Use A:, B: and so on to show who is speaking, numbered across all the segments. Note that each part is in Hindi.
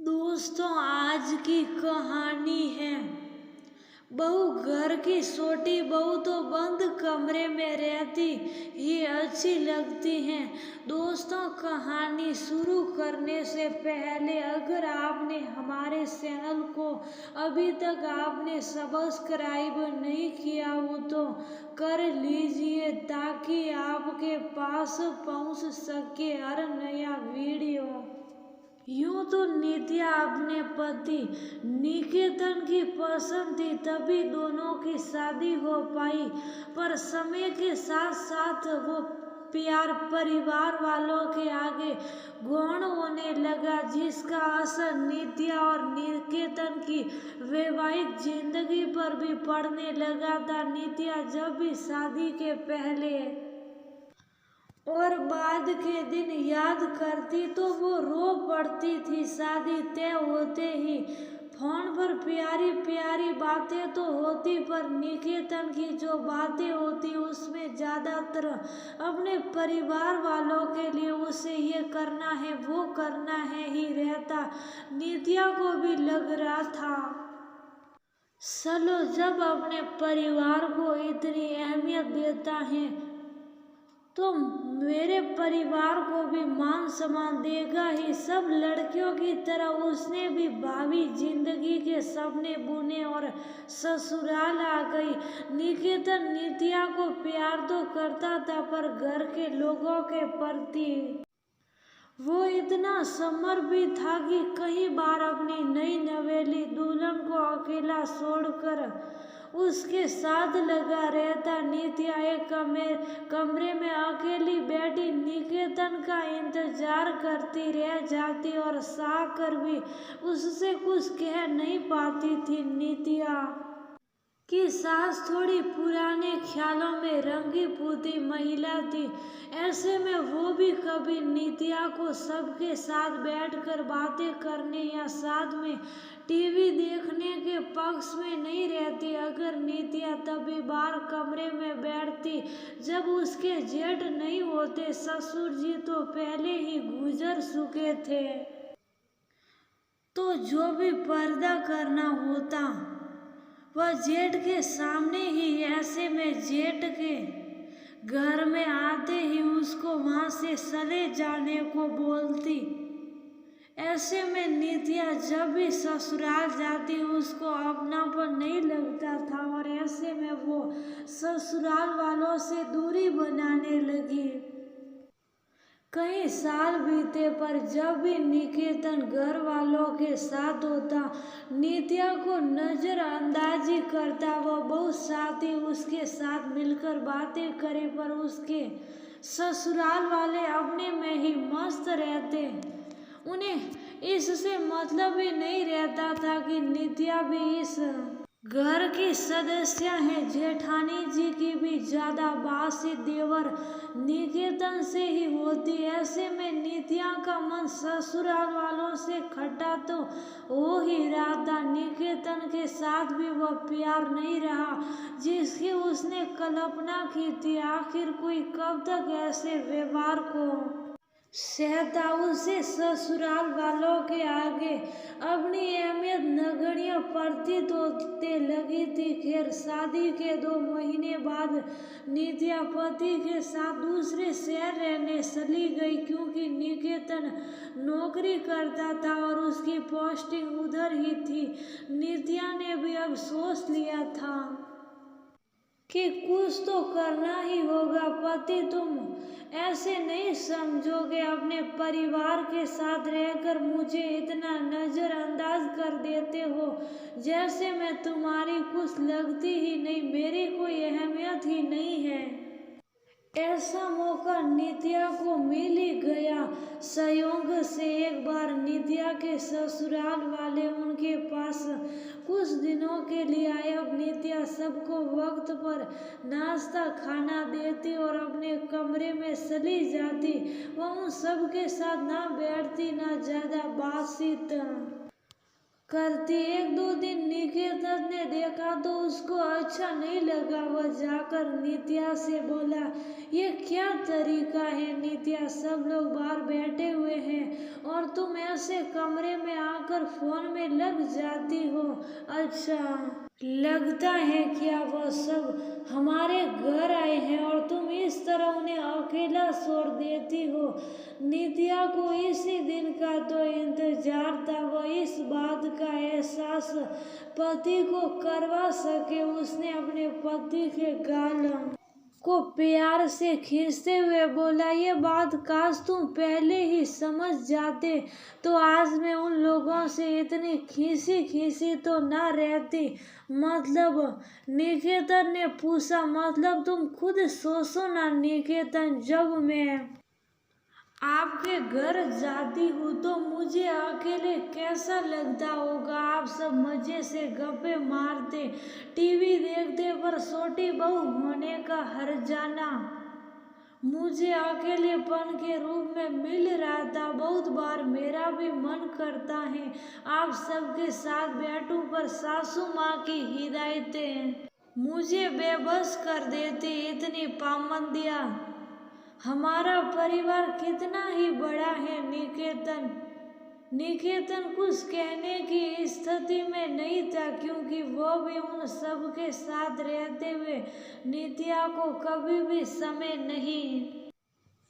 A: दोस्तों, आज की कहानी है। बहू घर की छोटी बहू तो बंद कमरे में रहती ही अच्छी लगती हैं। दोस्तों, कहानी शुरू करने से पहले अगर आपने हमारे चैनल को अभी तक आपने सब्सक्राइब नहीं किया हो तो कर लीजिए ताकि आपके पास पहुंच सके हर नया वीडियो। यूं तो नित्या अपने पति निकेतन की पसंद थी, तभी दोनों की शादी हो पाई। पर समय के साथ साथ वो प्यार परिवार वालों के आगे गौण होने लगा, जिसका असर नित्या और निकेतन की वैवाहिक जिंदगी पर भी पड़ने लगा था। नित्या जब भी शादी के पहले और बाद के दिन याद करती तो वो रो पड़ती थी। शादी तय होते ही फोन पर प्यारी प्यारी बातें तो होती, पर निकेतन की जो बातें होती उसमें ज्यादातर अपने परिवार वालों के लिए उसे ये करना है वो करना है ही रहता। नित्या को भी लग रहा था, चलो जब अपने परिवार को इतनी अहमियत देता है तो मेरे परिवार को भी मान सम्मान देगा ही। सब लड़कियों की तरह उसने भी भावी जिंदगी के सपने बुने और ससुराल आ गई। निकेतन नित्या को प्यार तो करता था, पर घर के लोगों के प्रति वो इतना समर्पित था कि कई बार अपनी नई नवेली दुल्हन को अकेला छोड़कर उसके साथ लगा रहता। नित्या एक कमरे में अकेली बैठी निकेतन का इंतजार करती रह जाती और चाह कर भी उससे कुछ कह नहीं पाती थी। नित्या की सास थोड़ी पुराने ख्यालों में रंगी पुती महिला थी। ऐसे में वो भी कभी नित्या को सबके साथ बैठकर बातें करने या साथ में टीवी देखने के पक्ष में नहीं रहती। अगर नित्या तभी बाहर कमरे में बैठती जब उसके जेठ नहीं होते, ससुर जी तो पहले ही गुजर चुके थे, तो जो भी पर्दा करना होता वह जेठ के सामने ही। ऐसे में जेठ के घर में आते ही उसको वहां से चले जाने को बोलती। ऐसे में नित्या जब भी ससुराल जाती उसको अपनापन नहीं लगता था और ऐसे में वो ससुराल वालों से दूरी बनाने लगी। कई साल बीते, पर जब भी निकेतन घर वालों के साथ होता नित्या को नजरअंदाजी करता। वह बहुत साथी उसके साथ मिलकर बातें करे, पर उसके ससुराल वाले अपने में ही मस्त रहते। उन्हें इससे मतलब ही नहीं रहता था कि नित्या भी इस घर की सदस्य है। जेठानी जी की भी ज्यादा बासी देवर निकेतन से ही होती। ऐसे में नित्या का मन ससुराल वालों से खट्टा तो हो ही रहा था। निकेतन के साथ भी वह प्यार नहीं रहा जिसकी उसने कल्पना की थी। आखिर कोई कब तक ऐसे व्यवहार को सहता। उसे ससुराल वालों के आगे अपनी अहमियत नगण्य प्रतीत होते लगी थी। खैर, शादी के 2 महीने बाद नित्या पति के साथ दूसरे शहर रहने चली गई, क्योंकि निकेतन नौकरी करता था और उसकी पोस्टिंग उधर ही थी। नित्या ने भी अब सोच लिया था कि कुछ तो करना ही होगा। पति, तुम ऐसे नहीं समझोगे, अपने परिवार के साथ रहकर मुझे इतना नजरअंदाज कर देते हो जैसे मैं तुम्हारी कुछ लगती ही नहीं, मेरी कोई अहमियत ही नहीं है। ऐसा मौका नित्या को मिल ही गया। संयोग से एक बार नित्या के ससुराल वाले उनके पास कुछ दिनों के लिए आए। अब नित्या सबको वक्त पर नाश्ता खाना देती और अपने कमरे में चली जाती। वह उन सबके साथ ना बैठती ना ज्यादा बातचीत करती। एक दो दिन निकेतन ने देखा तो उसको अच्छा नहीं लगा। वह जाकर नित्या से बोला, ये क्या तरीका है नित्या, सब लोग बाहर बैठे हुए हैं और तुम ऐसे कमरे में आकर फोन में लग जाती हो। अच्छा, लगता है क्या वह सब हमारे घर आए हैं और तुम इस तरह उन्हें अकेला छोड़ देती हो। नित्या को इसी दिन का तो इंतजार था। वह इस बात का एहसास पति को करवा सके। उसने अपने पति के गाल को प्यार से खींचते हुए बोला, ये बात काश तुम पहले ही समझ जाते तो आज मैं उन लोगों से इतनी खींची खींची तो ना रहती। मतलब, निकेतन ने पूछा, मतलब तुम खुद सोचो ना निकेतन, जब मैं आपके घर जाती हूँ तो मुझे अकेले कैसा लगता होगा। आप सब मजे से गप्पे मारते, टीवी देखते, पर छोटी बहू होने का हर्जाना मुझे अकेलेपन के रूप में मिल रहा था। बहुत बार मेरा भी मन करता है आप सबके साथ बैठूं, पर सासू माँ की हिदायतें मुझे बेबस कर देती। इतनी पाबंदियाँ। हमारा परिवार कितना ही बड़ा है निकेतन। निकेतन कुछ कहने की स्थिति में नहीं था, क्योंकि वो भी उन सब के साथ रहते हुए नित्या को कभी भी समय नहीं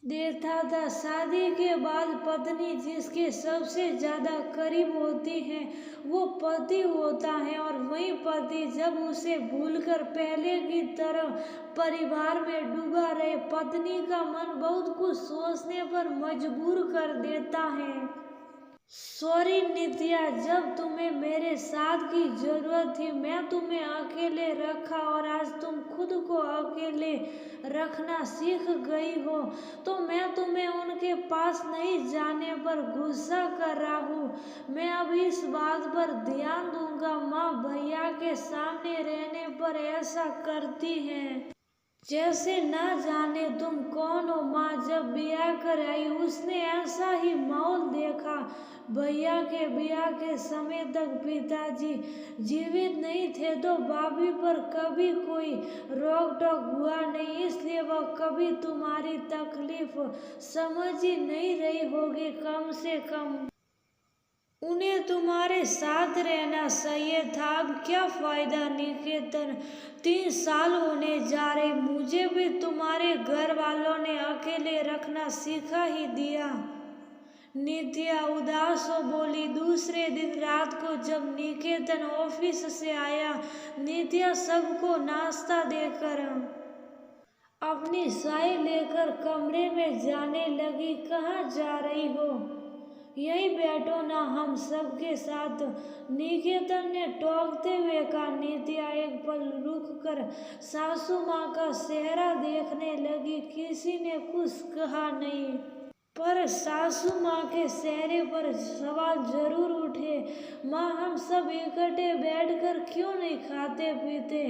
A: देता था। शादी के बाद पत्नी जिसके सबसे ज्यादा करीब होती है वो पति होता है, और वही पति जब उसे भूलकर पहले की तरह परिवार में डूबा रहे, पत्नी का मन बहुत कुछ सोचने पर मजबूर कर देता है। सॉरी नित्या, जब तुम्हें मेरे साथ की जरूरत थी मैं तुम्हें अकेले रखा, और आज तुम खुद को अकेले रखना सीख गई हो तो मैं तुम्हें उनके पास नहीं जाने पर गुस्सा कर रहा हूँ। मैं अब इस बात पर ध्यान दूंगा। माँ भैया के सामने रहने पर ऐसा करती हैं जैसे ना जाने तुम कौन हो। माँ जब ब्याह कर आई उसने ऐसा ही माहौल देखा। भैया के ब्याह के समय तक पिताजी जीवित नहीं थे तो भाभी पर कभी कोई रोक टोक हुआ नहीं, इसलिए वह कभी तुम्हारी तकलीफ समझ ही नहीं रही होगी। कम से कम उन्हें तुम्हारे साथ रहना चाहिए था। अब क्या फायदा निकेतन, 3 साल होने जा रहे, मुझे भी तुम्हारे घर वालों ने अकेले रखना सिखा ही दिया। नित्या उदास हो बोली। दूसरे दिन रात को जब निकेतन ऑफिस से आया, नित्या सबको नाश्ता देकर अपनी चाय लेकर कमरे में जाने लगी। कहाँ जा रही हो? यही बैठो ना हम सबके साथ, निकेतन ने टोकते हुए कहा। नित्या एक पल रुक कर सासू माँ का चेहरा देखने लगी। किसी ने कुछ कहा नहीं, पर सासू माँ के चेहरे पर सवाल जरूर उठे। माँ, हम सब इकट्ठे बैठकर क्यों नहीं खाते पीते?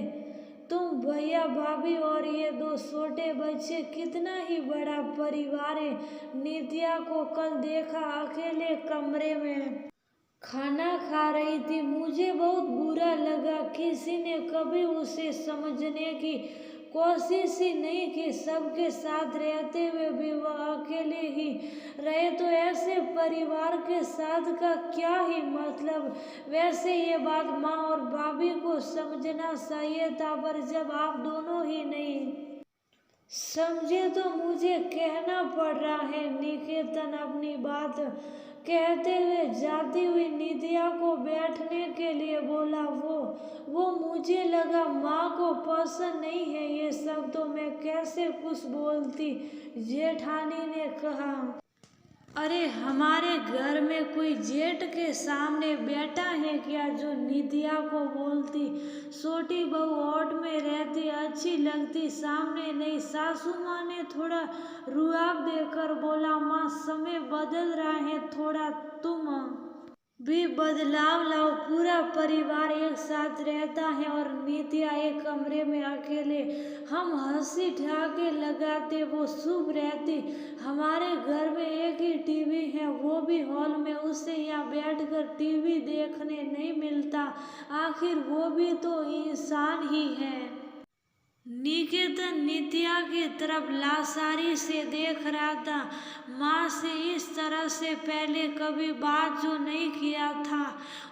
A: तुम, भैया, भाभी और ये 2 छोटे बच्चे, कितना ही बड़ा परिवार है। नित्या को कल देखा अकेले कमरे में खाना खा रही थी। मुझे बहुत बुरा लगा। किसी ने कभी उसे समझने की कोशिश ही नहीं की। सबके साथ रहते हुए भी वह अकेले ही रहे तो ऐसे परिवार के साथ का क्या ही मतलब। वैसे ये बात माँ और भाभी को समझना चाहिए था, पर जब आप दोनों ही नहीं समझे तो मुझे कहना पड़ रहा है। निकेतन अपनी बात कहते हुए जाती हुई नित्या को बैठने के लिए बोला। वो मुझे लगा माँ को पसंद नहीं है ये सब, तो मैं कैसे कुछ बोलती। जेठानी ने कहा, अरे हमारे घर में कोई जेठ के सामने बैठा है क्या जो नित्या को बोलती? छोटी बहू ओट में रहती, अच्छी लगती, सामने नहीं। सासू माँ ने थोड़ा रुआब देकर बोला, माँ समय बदल रहा है थोड़ा, तुम भी बदलाव लाओ। पूरा परिवार एक साथ रहता है और नित्या एक कमरे में अकेले। हम हंसी ठाके लगाते, वो शुभ रहती। हमारे घर में एक ही टीवी है, वो भी हॉल में। उसे यहाँ बैठकर टीवी देखने नहीं मिलता। आखिर वो भी तो इंसान ही है। निकेतन नित्या की तरफ लासारी से देख रहा था। माँ से इस तरह से पहले कभी बात जो नहीं किया था।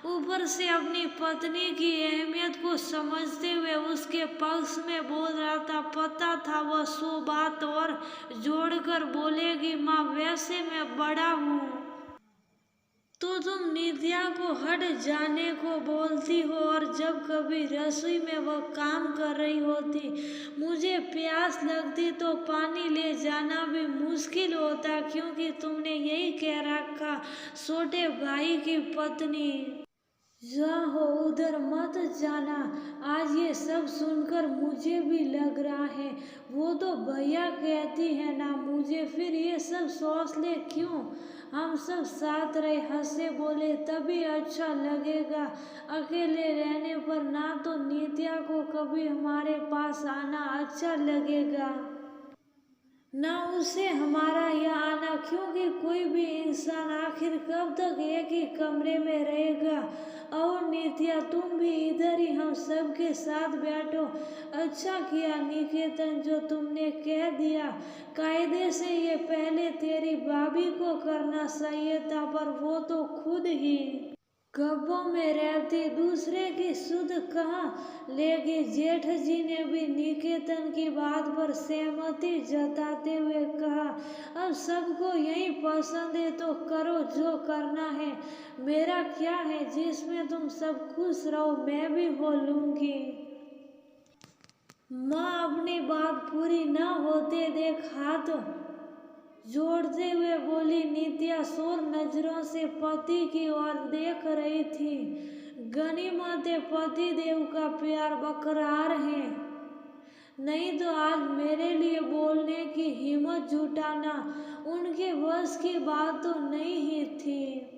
A: ऊपर से अपनी पत्नी की अहमियत को समझते हुए उसके पक्ष में बोल रहा था। पता था वह 100 बात और जोड़कर बोलेगी। माँ, वैसे मैं बड़ा हूँ तो तुम नित्या को हट जाने को बोलती हो, और जब कभी रसोई में वह काम कर रही होती, मुझे प्यास लगती तो पानी ले जाना भी मुश्किल होता, क्योंकि तुमने यही कह रखा, छोटे भाई की पत्नी। जहाँ हो उधर मत जाना। आज ये सब सुनकर मुझे भी लग रहा है, वो तो भैया कहती है ना मुझे, फिर ये सब सोच ले क्यों। हम सब साथ रहे, हंसे बोले, तभी अच्छा लगेगा। अकेले रहने पर ना तो नित्या को कभी हमारे पास आना अच्छा लगेगा, ना उसे हमारा यहाँ आना, क्योंकि कोई भी इंसान आखिर कब तक एक ही कमरे में रहेगा। और नित्या, तुम भी इधर ही हम सबके साथ बैठो। अच्छा किया निकेतन जो तुमने कह दिया। कायदे से ये पहले तेरी भाभी को करना चाहिए था, पर वो तो खुद ही कब्बों में रहती, दूसरे की सुध कहाँ लेगी। जेठ जी ने भी निकेतन की बात पर सहमति जताते हुए कहा, अब सबको यही पसंद है तो करो जो करना है। मेरा क्या है, जिसमें तुम सब खुश रहो मैं भी हो लूंगी। माँ अपनी बात पूरी न होते देख हाथ जोड़ते हुए बोली। नित्या शोर नजरों से पति की ओर देख रही थी। गनीमत पति देव का प्यार बरकरार है, नहीं तो आज मेरे लिए बोलने की हिम्मत जुटाना उनके बस की बात तो नहीं ही थी।